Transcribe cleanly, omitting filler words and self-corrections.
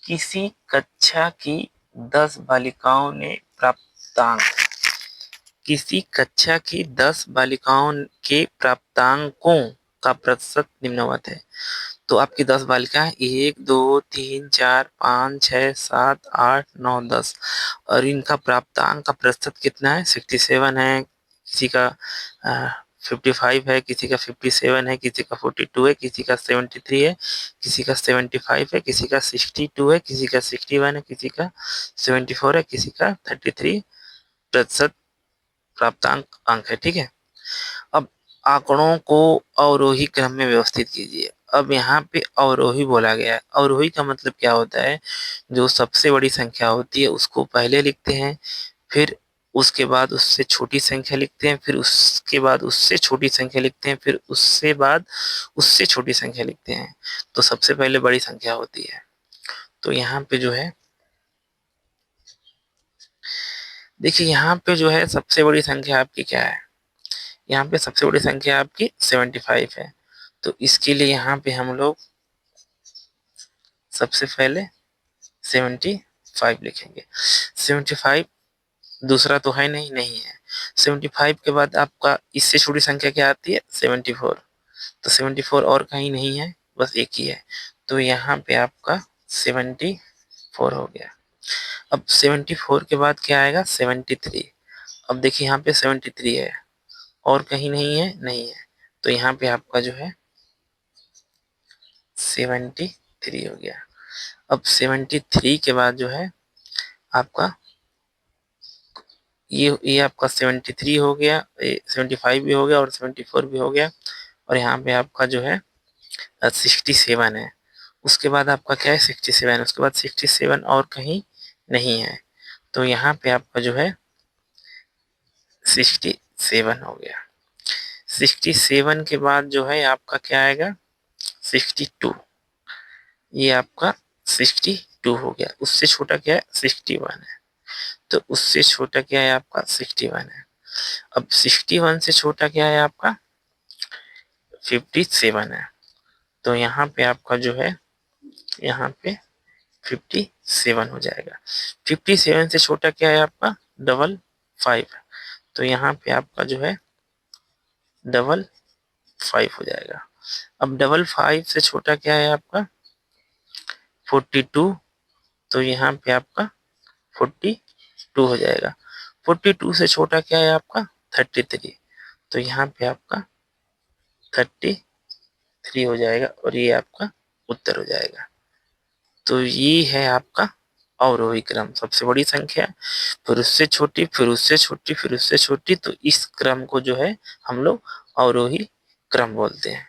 किसी कक्षा की 10 बालिकाओं ने प्राप्तांक किसी कक्षा की 10 बालिकाओं के प्राप्तांकों का प्रतिशत निम्नवत है। तो आपकी 10 बालिकाएं 1 2 3 4 5 6 7 8 9 10 और इनका प्राप्तांक का प्रतिशत कितना है? 67 है, किसी का 55 है, किसी का 57 है, किसी का 42 है, किसी का 73 है, किसी का 75 है, किसी का 62 है, किसी का 61 है, किसी का 74 है, किसी का 33% प्राप्तांक अंक है। ठीक है। अब आंकड़ों को अवरोही क्रम में व्यवस्थित कीजिए। अब यहाँ पे अवरोही बोला गया है। अवरोही का मतलब क्या होता है? जो सबसे बड़ी संख्या होती है उसको पहले लिखते हैं, फिर उसके बाद उससे छोटी संख्या लिखते हैं, फिर उसके बाद उससे छोटी संख्या लिखते हैं, फिर उससे बाद उससे छोटी संख्या लिखते हैं। तो सबसे पहले बड़ी संख्या होती है। तो यहाँ पे जो है, देखिए यहाँ पे जो है सबसे बड़ी संख्या आपकी क्या है? यहाँ पे सबसे बड़ी संख्या आपकी 75 है। तो इसके लिए यहाँ पे हम लोग सबसे पहले 75 लिखेंगे। 75 दूसरा तो है नहीं, नहीं है। 75 के बाद आपका इससे छोटी संख्या क्या आती है? 74। तो 74 और कहीं नहीं है, बस एक ही है। तो यहाँ पे आपका 74 हो गया। अब 74 के बाद क्या आएगा? 73। अब देखिए यहाँ पे 73 है और कहीं नहीं है, नहीं है। तो यहाँ पे आपका जो है 73 हो गया। अब 73 के बाद जो है आपका ये आपका 73 हो गया, 75 भी हो गया और 74 भी हो गया। और यहाँ पे आपका जो है 67 है। उसके बाद आपका क्या है? 67। उसके बाद 67 और कहीं नहीं है। तो यहाँ पे आपका जो है 67 हो गया। 67 के बाद जो है आपका क्या आएगा? 62। ये आपका 62 हो गया। उससे छोटा क्या है? 61 है। तो उससे छोटा क्या है आपका? 61 है। अब 61 से छोटा क्या है आपका? 57 है। तो यहाँ पे आपका जो है, यहाँ पे 57 हो जाएगा। 57 से छोटा क्या है आपका? 55। तो यहाँ पे आपका जो है 55 हो जाएगा। अब 55 से छोटा क्या है आपका? 42। तो यहाँ पे आपका 42 हो जाएगा। 42 से छोटा क्या है आपका? 33। तो यहाँ पे आपका 33 हो जाएगा और ये आपका उत्तर हो जाएगा। तो ये है आपका अवरोही क्रम। सबसे बड़ी संख्या, फिर उससे छोटी, फिर उससे छोटी, फिर उससे छोटी। तो इस क्रम को जो है हम लोग अवरोही क्रम बोलते हैं।